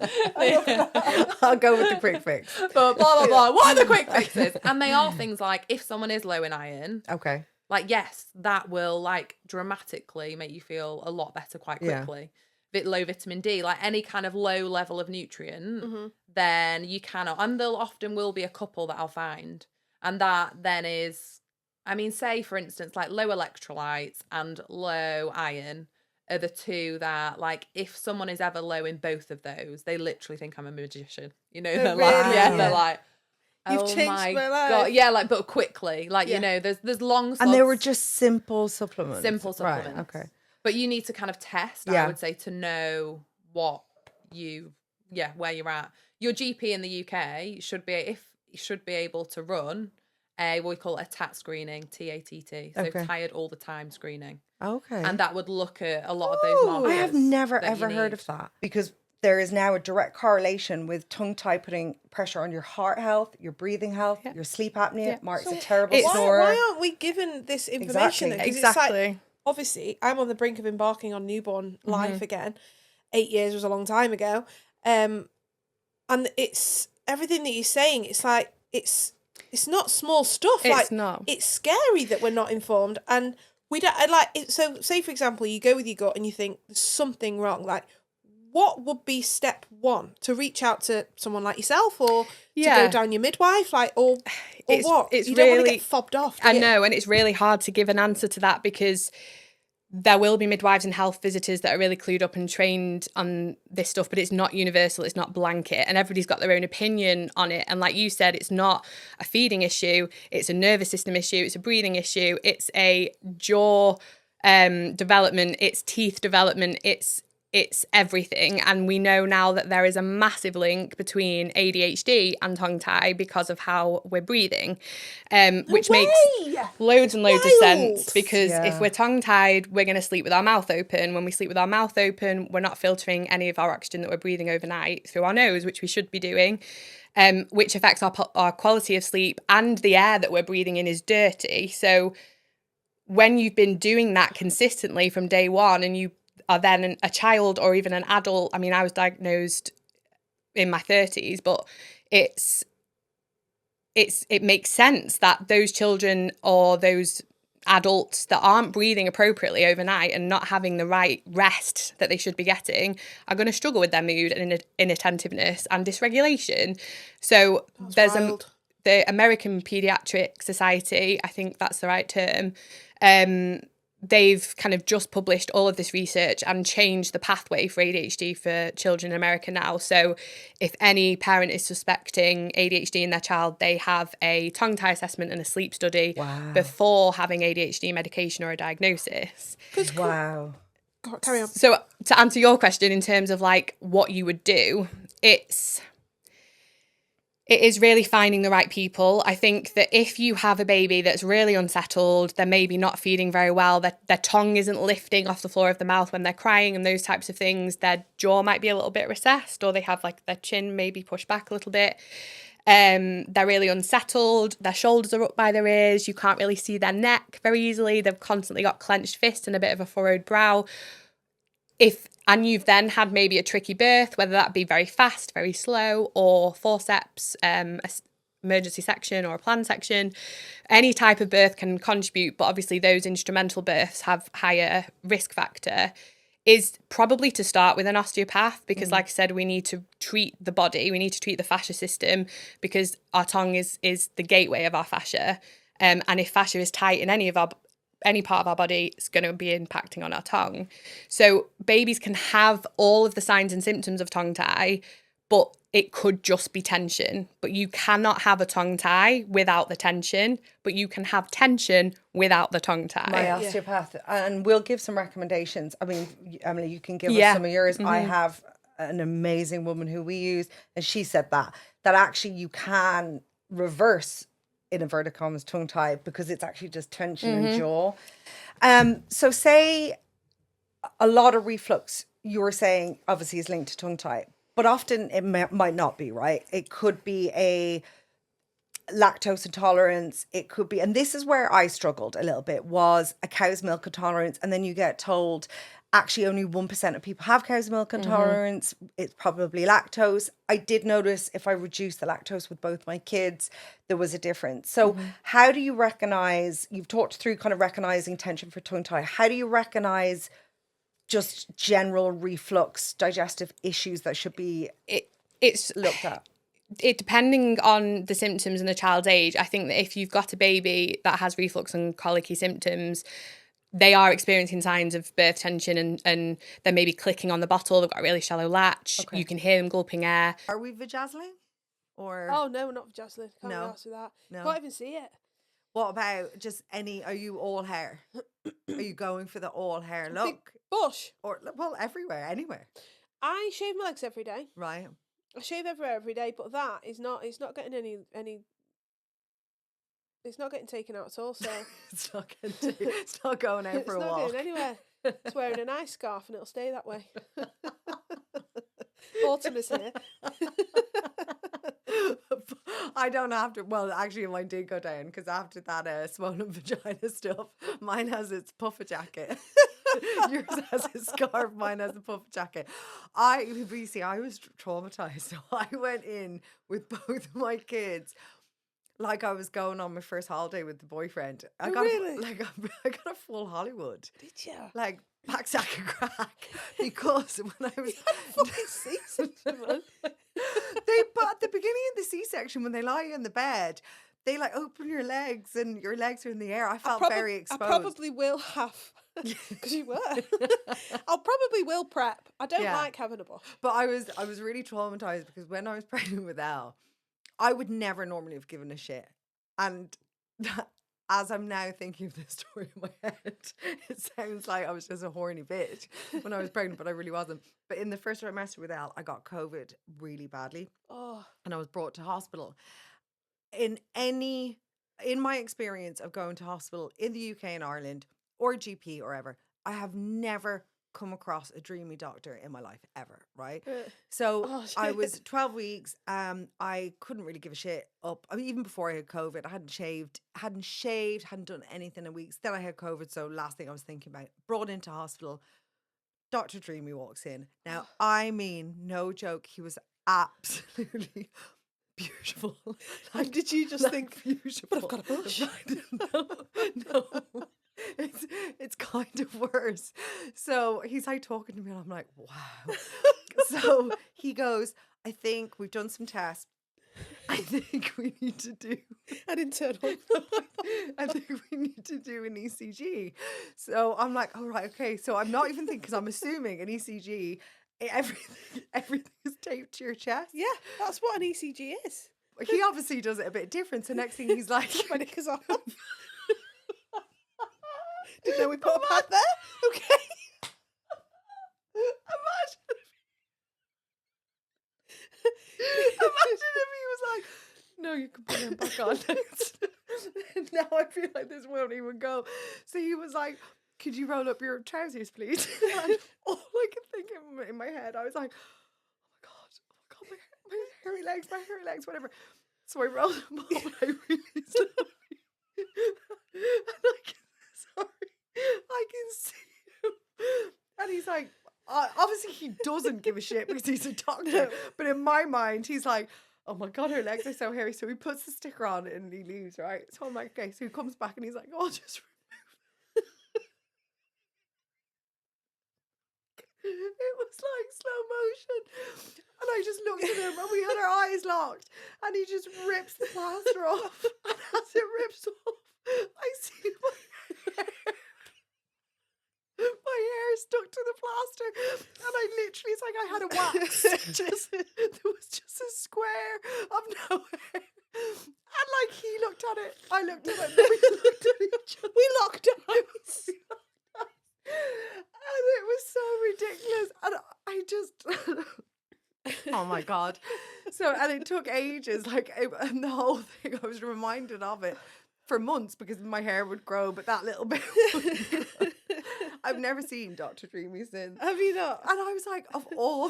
I'll go with the quick fix. But blah, blah, blah. What are the quick fixes? And they are things like if someone is low in iron, Okay. like, yes, that will like dramatically make you feel a lot better quite quickly. Low vitamin D, like any kind of low level of nutrient, then you cannot. And there often will be a couple that I'll find. And that then is, I mean, say for instance, like low electrolytes and low iron are the two that, like, if someone is ever low in both of those, they literally think I'm a magician. You know, they're like, they're like, You've oh changed my my life. God. Yeah, like, but quickly. Like, you know, there's long And they slots, were just simple supplements. simple supplements. Right, okay. But you need to kind of test, I would say, to know what where you're at. Your GP in the UK should be able to run what we call a TAT screening, TATT. So tired all the time screening. Okay. And that would look at a lot of those markers. I have never that you ever heard need. of that, because there is now a direct correlation with tongue tie putting pressure on your heart health, your breathing health, your sleep apnea. Mark's a terrible snorer. Why aren't we given this information? Exactly. Then? 'Cause it's like, obviously, I'm on the brink of embarking on newborn life again. 8 years was a long time ago. And it's everything that you're saying. It's like, it's not small stuff. It's like, not. It's scary that we're not informed. And we don't, so say, for example, you go with your gut and you think there's something wrong. Like, what would be step one to reach out to someone like yourself, or to go down your midwife, like, or what? It's you don't want to really- get fobbed off. I know, and it's really hard to give an answer to that, because there will be midwives and health visitors that are really clued up and trained on this stuff, but it's not universal, it's not blanket, and everybody's got their own opinion on it. And like you said, it's not a feeding issue, it's a nervous system issue, it's a breathing issue, it's a jaw development, it's teeth development, it's everything. And we know now that there is a massive link between ADHD and tongue tie because of how we're breathing, which makes loads and loads of sense, because if we're tongue tied, we're going to sleep with our mouth open. When we sleep with our mouth open, we're not filtering any of our oxygen that we're breathing overnight through our nose, which we should be doing, which affects our quality of sleep, and the air that we're breathing in is dirty. So when you've been doing that consistently from day one, and you are then a child or even an adult, I mean, I was diagnosed in my 30s, but it makes sense that those children or those adults that aren't breathing appropriately overnight and not having the right rest that they should be getting are going to struggle with their mood and inattentiveness and dysregulation. So there's the American Pediatric Society, I think that's the right term, they've kind of just published all of this research and changed the pathway for ADHD for children in America now. So if any parent is suspecting ADHD in their child, they have a tongue tie assessment and a sleep study before having ADHD medication or a diagnosis. Wow. Carry on. So to answer your question in terms of like what you would do, it is really finding the right people. I think that if you have a baby that's really unsettled, they're maybe not feeding very well, their tongue isn't lifting off the floor of the mouth when they're crying and those types of things, their jaw might be a little bit recessed, or they have like their chin maybe pushed back a little bit. They're really unsettled, their shoulders are up by their ears, you can't really see their neck very easily, they've constantly got clenched fists and a bit of a furrowed brow. And you've then had maybe a tricky birth, whether that be very fast, very slow, or forceps, emergency section or a planned section, any type of birth can contribute, but obviously those instrumental births have higher risk factor, is probably to start with an osteopath, because like I said, we need to treat the body, we need to treat the fascia system, because our tongue is the gateway of our fascia. And if fascia is tight in any part of our body, it's going to be impacting on our tongue. So babies can have all of the signs and symptoms of tongue tie, but it could just be tension. But you cannot have a tongue tie without the tension, but you can have tension without the tongue tie. My osteopath, and we'll give some recommendations. I mean, Emily, you can give us some of yours. I have an amazing woman who we use, and she said that actually you can reverse, in inverted commas, tongue tie, because it's actually just tension and jaw. So say a lot of reflux, you were saying, obviously is linked to tongue tie, but often it might not be, right? It could be a lactose intolerance. It could be, and this is where I struggled a little bit, was a cow's milk intolerance. And then you get told, actually only 1% of people have cow's milk intolerance. It's probably lactose. I did notice if I reduced the lactose with both my kids, there was a difference. So how do you recognize, you've talked through kind of recognizing tension for tongue tie. How do you recognize just general reflux, digestive issues that should be it's looked at? It depending on the symptoms and the child's age. I think that if you've got a baby that has reflux and colicky symptoms, they are experiencing signs of birth tension, and they're maybe clicking on the bottle, they've got a really shallow latch, you can hear them gulping air. Are we vajazzling? Or Oh no, we're not vajazzling. Can't be arsed with that. No. Can't even see it. What about just are you all hair? Are you going for the all hair look? Big bush. Or, well, everywhere, anywhere. I shave my legs every day. Right. I shave everywhere every day, but that is not, it's not getting any it's not getting taken out at all, so it's not going out for a walk. It's not going anywhere. It's wearing a nice scarf and it'll stay that way. Autumn is here. I don't have to. Well, actually, mine did go down because after that swollen vagina stuff, mine has its puffer jacket. Yours has a scarf. Mine has a puffer jacket. I was traumatized, so I went in with both of my kids. Like I was going on my first holiday with the boyfriend. I got a full Hollywood. Did you? Like pack sack of crack, because when I was fucking C-section, man. But at the beginning of the C-section, when they lie you in the bed, they like open your legs and your legs are in the air. I felt very exposed. I probably will have Because you were. I'll probably will prep. I don't Yeah. like having a bush. But I was really traumatized because when I was pregnant with Al, I would never normally have given a shit. And as I'm now thinking of this story in my head, it sounds like I was just a horny bitch when I was pregnant, but I really wasn't. But in the first trimester with Al, I got COVID really badly. Oh, And I was brought to hospital. In my experience of going to hospital in the UK and Ireland or GP or ever, I have never come across a dreamy doctor in my life ever, right? So Oh, I shit. was 12 weeks. I couldn't really give a shit up. I mean, even before I had COVID, I hadn't shaved, hadn't done anything in weeks. Then I had COVID. So last thing I was thinking about, brought into hospital. Dr. Dreamy walks in. Now, I mean, no joke, he was absolutely beautiful. And did you just think, beautiful? but I've got a bush? No. It's kind of worse. So he's like talking to me and I'm like, wow. So he goes, I think we've done some tests. I think we need to do an internal. I think we need to do an ECG. So I'm like, all right, okay. So I'm not even thinking, because I'm assuming an ECG, everything is taped to your chest. Yeah, that's what an ECG is. He obviously does it a bit different. So next thing he's like, My knickers off. Didn't know we put a pad there. Okay. Imagine if he was like, no, you can put them back on. Now I feel like this won't even go. So he was like, could you roll up your trousers, please? And all I could think in my head, I was like, oh my God, my hairy legs, whatever. So I rolled them up and I really slowly. And I can see him. And he's like, obviously he doesn't give a shit because he's a doctor. But in my mind, he's like, oh my God, her legs are so hairy. So he puts the sticker on and he leaves, right? So I'm like, okay. So he comes back and he's like, oh, just remove it was like slow motion. And I just looked at him and we had our eyes locked. And he just rips the plaster off. And as it rips off, I see my hair stuck to the plaster, and I literally, it's like I had a wax. There was just a square of no hair, and like he looked at it, I looked at it, and we looked at each other. We locked eyes. And it was so ridiculous, and I just oh my God. So, and it took ages, and the whole thing, I was reminded of it for months because my hair would grow, but that little bit wouldn't grow. I've never seen Dr. Dreamy since. Have you not? And I was like, of all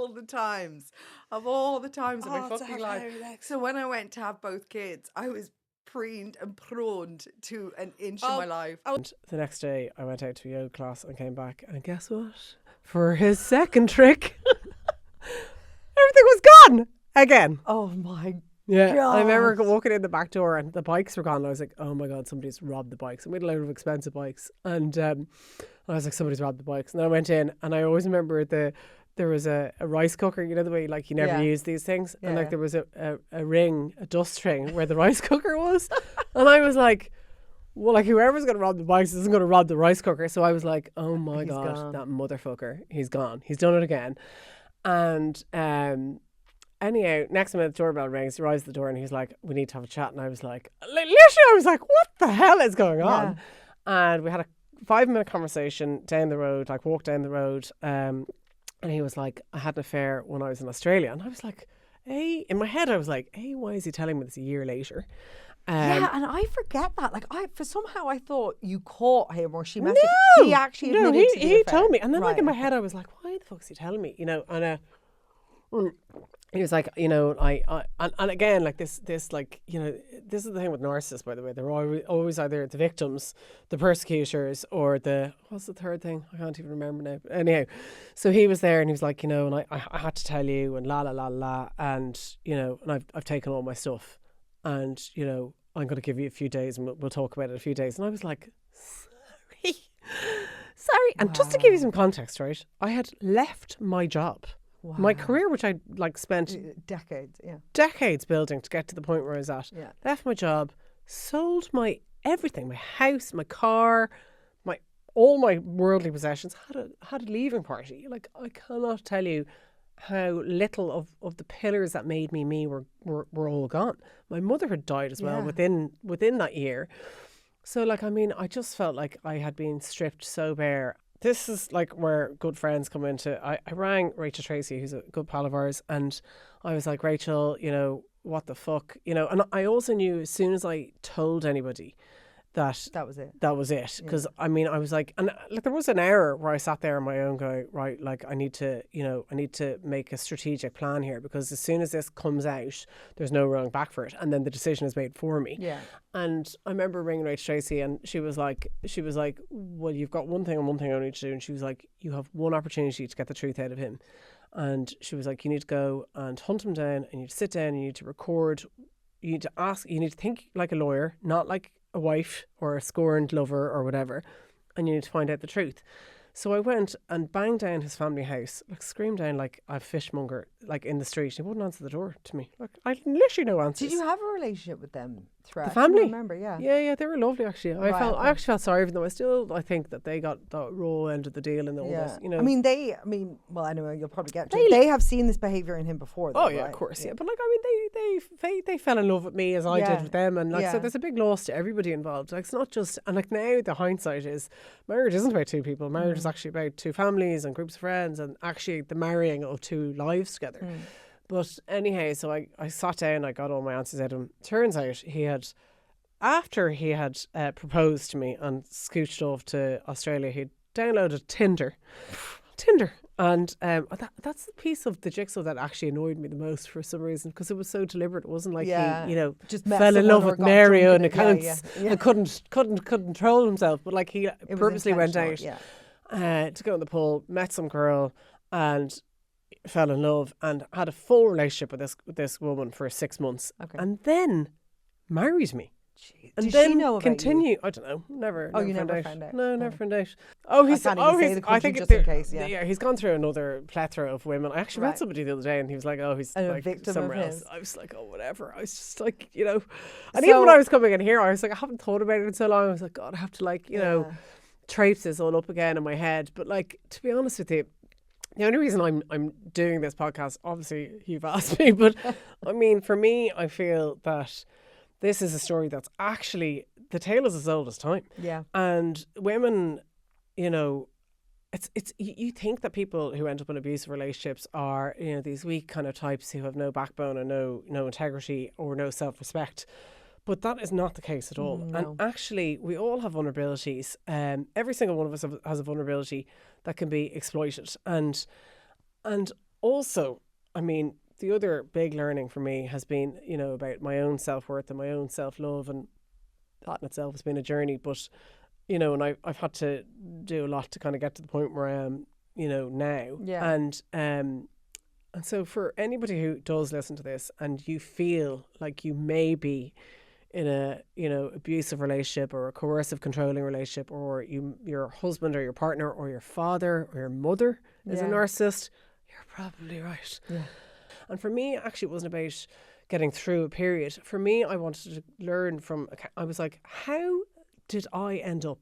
the times of my fucking life. So when I went to have both kids, I was preened and proned to an inch of my life. And the next day, I went out to a yoga class and came back, and guess what? For his second trick, everything was gone again. Oh my Yeah, God. I remember walking in the back door and the bikes were gone. And I was like, oh my God, somebody's robbed the bikes. And we had a load of expensive bikes. And I was like, somebody's robbed the bikes. And then I went in and I always remember there was a rice cooker, you know, the way like you never use these things. And like there was a ring, a dust ring where the rice cooker was. And I was like, well, like whoever's going to rob the bikes isn't going to rob the rice cooker. So I was like, oh my God, gone. that motherfucker, he's gone. He's done it again. And anyhow, next minute the doorbell rings, he arrives at the door and he's like, we need to have a chat. And I was like, literally, I was like, what the hell is going on? And we had a 5-minute conversation down the road, like walk down the road. And he was like, I had an affair when I was in Australia. And I was like, hey, in my head, I was like, hey, why is he telling me this a year later? Yeah, and I forget that. Like, somehow I thought you caught him or she messaged. No, He actually admitted to the he affair. told me. And then like in my Right. head, I was like, why the fuck is he telling me? You know, and he was like, you know, and again, like this, like, you know, this is the thing with narcissists, by the way. They're always either the victims, the persecutors, or what's the third thing? I can't even remember now. But anyhow, so he was there and he was like, you know, and I had to tell you and la la la la, and you know, and I've taken all my stuff, and you know, I'm going to give you a few days and we'll talk about it in a few days. And I was like, sorry. And just to give you some context, right? I had left my job. Wow. My career, which I like spent decades building to get to the point where I was at. Yeah. Left my job, sold my everything, my house, my car, all my worldly possessions, had a leaving party. Like, I cannot tell you how little of the pillars that made me were all gone. My mother had died as well within that year. So, like, I mean, I just felt like I had been stripped so bare. This is like where good friends come into. I rang Rachel Tracy, who's a good pal of ours, and I was like, Rachel, you know, what the fuck, you know. And I also knew as soon as I told anybody that was it. Because I mean, I was like, and like, there was an hour where I sat there on my own going, right, like, I need to make a strategic plan here, because as soon as this comes out, there's no going back for it, and then the decision is made for me. And I remember ringing Rachel Tracy, and she was like, well, you've got one thing and one thing only to do. And she was like, you have one opportunity to get the truth out of him. And she was like, you need to go and hunt him down, and you need to sit down, and you need to record, you need to ask, you need to think like a lawyer, not like a wife or a scorned lover or whatever, and you need to find out the truth. So I went and banged down his family house, like, screamed down like a fishmonger, like, in the street. He wouldn't answer the door to me. Like, I literally no answers. Did you have a relationship with them throughout? The family? I remember, Yeah, they were lovely, actually. I actually felt sorry for them. I think that they got the raw end of the deal and all this, you know. I mean, well, anyway, you'll probably get to it. They have seen this behaviour in him before, though, of course, yeah. But, like, I mean, they fell in love with me as I did with them, and, like, so there's a big loss to everybody involved. Like, it's not just, and, like, now the hindsight is, marriage isn't about two people. Marriage is actually about two families and groups of friends, and actually the marrying of two lives together. But anyhow, so I sat down, I got all my answers out of him. Turns out after he had proposed to me and scooched off to Australia, he'd downloaded Tinder. And that's the piece of the jigsaw that actually annoyed me the most for some reason, because it was so deliberate. It wasn't like he, you know, just fell in love with Mary and accounts and couldn't control himself. But, like, he purposely went out to go in the pool, met some girl, and fell in love, and had a full relationship with this woman for 6 months, and then married me. And Did then she know about continue. you? I don't know. Never. Oh, you never found out. found out? No, never Oh. found out. I think just in case. Yeah. He's gone through another plethora of women. I actually met somebody the other day, and he was like, "Oh, he's A like victim somewhere of else." his. I was like, "Oh, whatever." I was just like, you know, and even when I was coming in here, I was like, I haven't thought about it in so long. I was like, God, I have to, like, you know, traipse this all up again in my head. But, like, to be honest with you, the only reason I'm doing this podcast, obviously you've asked me, but I mean, for me, I feel that this is a story that's actually, the tale is as old as time. Yeah. And women, you know, it's you think that people who end up in abusive relationships are, you know, these weak kind of types who have no backbone and no integrity or no self-respect. But that is not the case at all. No. And actually, we all have vulnerabilities. Every single one of us has a vulnerability that can be exploited. And also, I mean, the other big learning for me has been, you know, about my own self-worth and my own self-love, and that in itself has been a journey. But, you know, and I've had to do a lot to kind of get to the point where I am, you know, now. Yeah. And so for anybody who does listen to this and you feel like you may be in a, you know, abusive relationship or a coercive, controlling relationship, or your husband or your partner or your father or your mother is a narcissist, you're probably right. Yeah. And for me, actually, it wasn't about getting through a period. For me, I wanted to learn from, I was like, how did I end up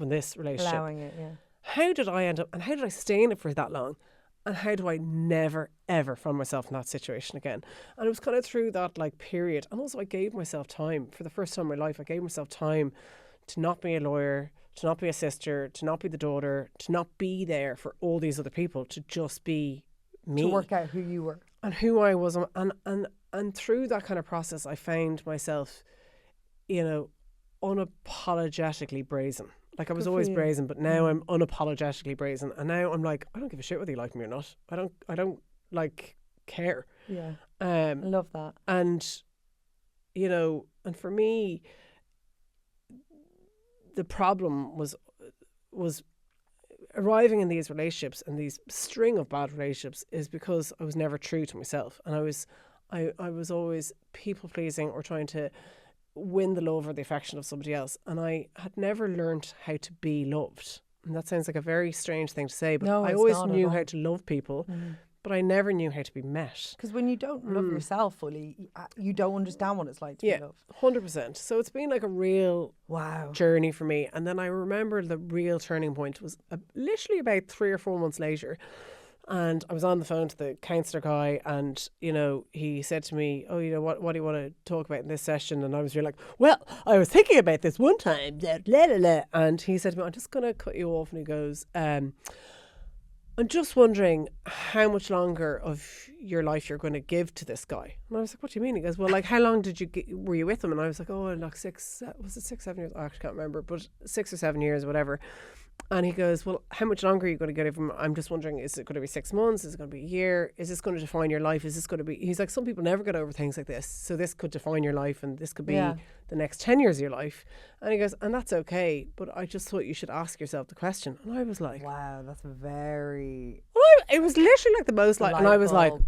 in this relationship? Allowing it, yeah. How did I end up, and how did I stay in it for that long? And how do I never, ever find myself in that situation again? And it was kind of through that, like, period. And also I gave myself time. For the first time in my life, I gave myself time to not be a lawyer, to not be a sister, to not be the daughter, to not be there for all these other people, to just be me. To work out who you were. And who I was. And through that kind of process, I found myself, you know, unapologetically brazen. Like, I was always brazen, but now I'm unapologetically brazen. And now I'm like, I don't give a shit whether you like me or not. I don't like care. Yeah. I love that. And, you know, and for me, the problem was arriving in these relationships and these string of bad relationships is because I was never true to myself. And I was always people pleasing or trying to win the love or the affection of somebody else, and I had never learned how to be loved. And that sounds like a very strange thing to say, but No, I it's always not at knew all. how to love people, but I never knew how to be met. Because when you don't love yourself fully, you don't understand what it's like to be loved. 100%. So it's been like a real Wow. journey for me. And then I remember the real turning point was literally about 3 or 4 months later. And I was on the phone to the counsellor guy, and, you know, he said to me, oh, you know, what do you want to talk about in this session? And I was really like, well, I was thinking about this one time. Blah, blah, blah, blah. And he said to me, I'm just going to cut you off. And he goes, I'm just wondering how much longer of your life you're going to give to this guy. And I was like, what do you mean? He goes, well, like, how long were you with him? And I was like, oh, like 6-7 years? I actually can't remember, but 6 or 7 years, whatever. And he goes, well, how much longer are you going to get from? I'm just wondering, is it going to be 6 months? Is it going to be a year? Is this going to define your life? Is this going to be, he's like, some people never get over things like this. So this could define your life, and this could be the next 10 years of your life. And he goes, and that's okay, but I just thought you should ask yourself the question. And I was like, wow, that's very... it was literally like the most like, and I was like, bulb.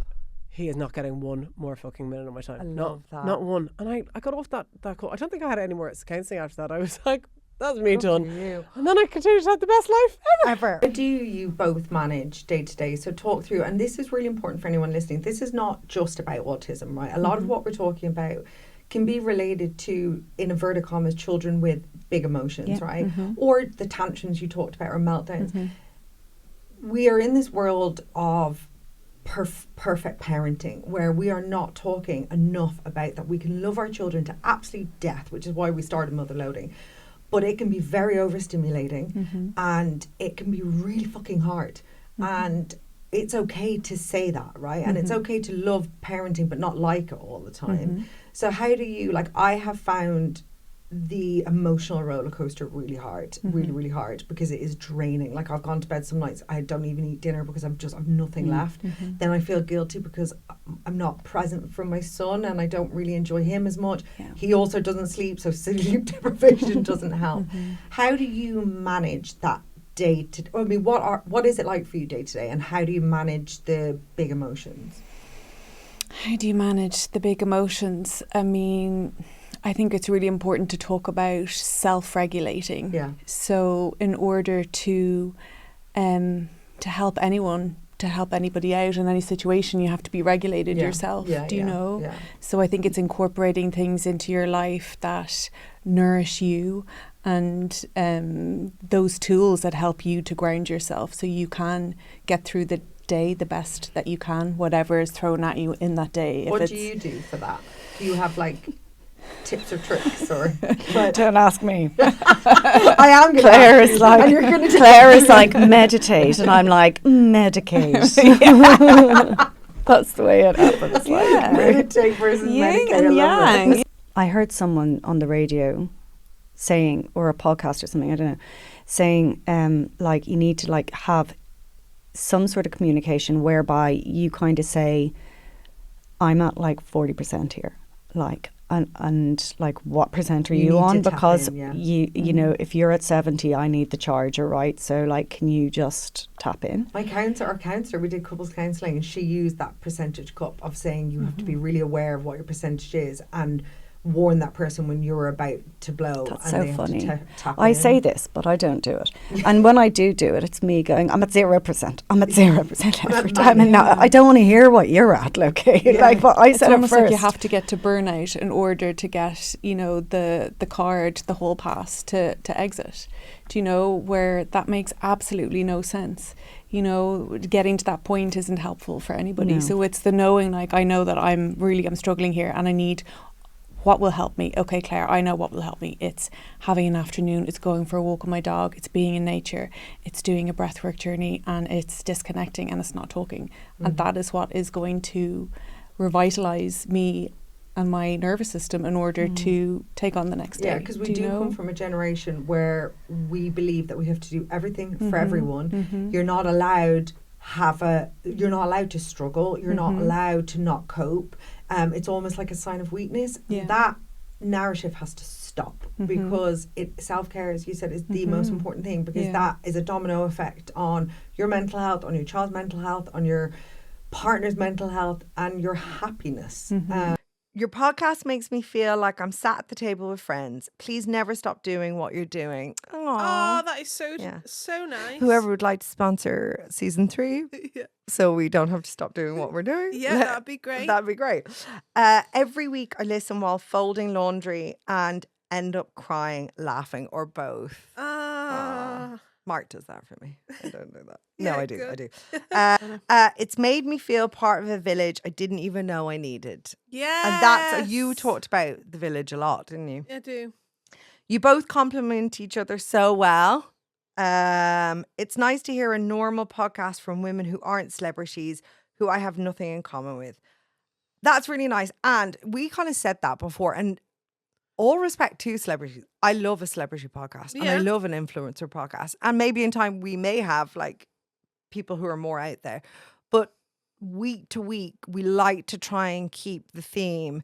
he is not getting one more fucking minute of my time. I No, love that. not one. And I got off that call. I don't think I had any more counselling after that. I was like, that's me done. you. And then I continued to have the best life ever. How do you both manage day to day? So talk through, and this is really important for anyone listening. This is not just about autism, right? A lot of what we're talking about can be related to, in inverted commas, children with big emotions, right? Or the tantrums you talked about, or meltdowns. We are in this world of perfect parenting, where we are not talking enough about that. We can love our children to absolute death, which is why we started Motherloading. But it can be very overstimulating, and it can be really fucking hard. And it's okay to say that, right? And it's okay to love parenting but not like it all the time. So how do you, like, I have found the emotional roller coaster really hard, really hard, because it is draining. Like, I've gone to bed some nights, I don't even eat dinner because I've nothing left. Then I feel guilty because I'm not present for my son, and I don't really enjoy him as much. He also doesn't sleep, so sleep deprivation doesn't help. How do you manage that day to, I mean, what is it like for you day to day, and how do you manage the big emotions? How do you manage the big emotions? I mean, I think it's really important to talk about self-regulating. Yeah. So in order to help anyone, to help anybody out in any situation, you have to be regulated yourself. Do you know? Yeah. So I think it's incorporating things into your life that nourish you, and those tools that help you to ground yourself so you can get through the day the best that you can, whatever is thrown at you in that day. What do you do for that? Do you have like tips or tricks, or? Don't ask me. I am gonna Claire ask is you, like, and you're gonna Claire is like, meditate, and I'm like, medicate. That's the way it happens. Like, meditate versus yin medicate. I and love yang. it. I heard someone on the radio saying, or a podcast or something, I don't know, saying like, you need to like have some sort of communication whereby you kind of say, I'm at like 40% here, like, and like, what percent are You you need on? to tap Because in, yeah. you know, if you're at 70, I need the charger, right? So like, can you just tap in? My counsellor, we did couples counselling, and she used that percentage cup of saying you have to be really aware of what your percentage is and warn that person when you're about to blow. That's and so they have funny. to tap I in. say this, but I don't do it. And when I do it, it's me going, I'm at 0%. I'm at 0% every time. And now I don't want to hear what you're at, okay? Like, but I It's said it almost first. like you have to get to burnout in order to get, you know, the card, the whole pass to exit. Do you know, where that makes absolutely no sense? You know, getting to that point isn't helpful for anybody. No. So it's the knowing, like, I know that I'm struggling here, and I need what will help me. Okay, Claire, I know what will help me. It's having an afternoon, it's going for a walk with my dog, it's being in nature, it's doing a breathwork journey, and it's disconnecting, and it's not talking. And that is what is going to revitalise me and my nervous system in order to take on the next day. Yeah, because we do come from a generation where we believe that we have to do everything for everyone. You're not allowed you're not allowed to struggle. You're not allowed to not cope. It's almost like a sign of weakness. Yeah. That narrative has to stop, because self-care, as you said, is the most important thing, because that is a domino effect on your mental health, on your child's mental health, on your partner's mental health, and your happiness. Your podcast makes me feel like I'm sat at the table with friends. Please never stop doing what you're doing. Oh, Aww. that is so Yeah. so nice. Whoever would like to sponsor season 3, Yeah. so we don't have to stop doing what we're doing. Yeah, that'd be great. That'd be great. Every week I listen while folding laundry and end up crying, laughing, or both. Mark does that for me. I don't do that. No, Yeah, I do. good. I do. It's made me feel part of a village I didn't even know I needed. Yeah. And that's, you talked about the village a lot, didn't you? I do. You both complement each other so well. It's nice to hear a normal podcast from women who aren't celebrities, who I have nothing in common with. That's really nice. And we kind of said that before. And all respect to celebrities. I love a celebrity podcast and I Yeah. love an influencer podcast. And maybe in time we may have like people who are more out there. But week to week, we like to try and keep the theme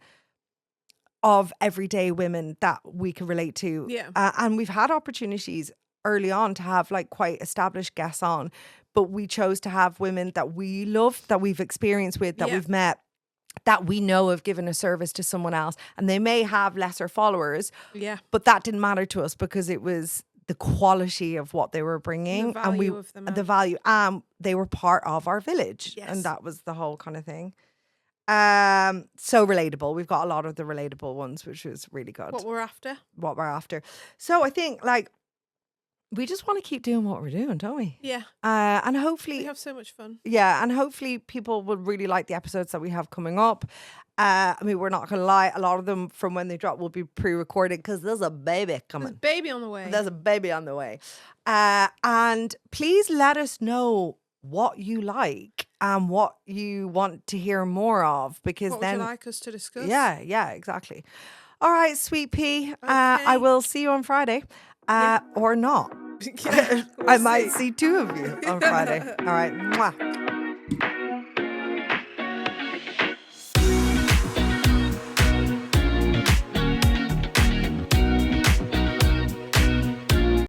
of everyday women that we can relate to. Yeah. And we've had opportunities early on to have like quite established guests on, but we chose to have women that we love, that we've experienced with, that Yeah. we've met, that we know have given a service to someone else. And they may have lesser followers, Yeah. but that didn't matter to us because it was the quality of what they were bringing and value of them, the value. They were part of our village. Yes. And that was the whole kind of thing. So relatable. We've got a lot of the relatable ones, which was really good. What we're after. What we're after. So I think like we just want to keep doing what we're doing, don't we? Yeah. And We hopefully, have so much fun. yeah, and hopefully people will really like the episodes that we have coming up. I mean, we're not gonna lie, a lot of them from when they drop will be pre-recorded because there's a baby There's a coming. baby on the way. There's a baby on the way. And please let us know what you like and what you want to hear more of, because what then would you like us to discuss? yeah, exactly. All right, sweet pea. I Okay. will see you on Friday, or not. Yeah, I we'll might see. see 2 of you on Friday. All right, mwah.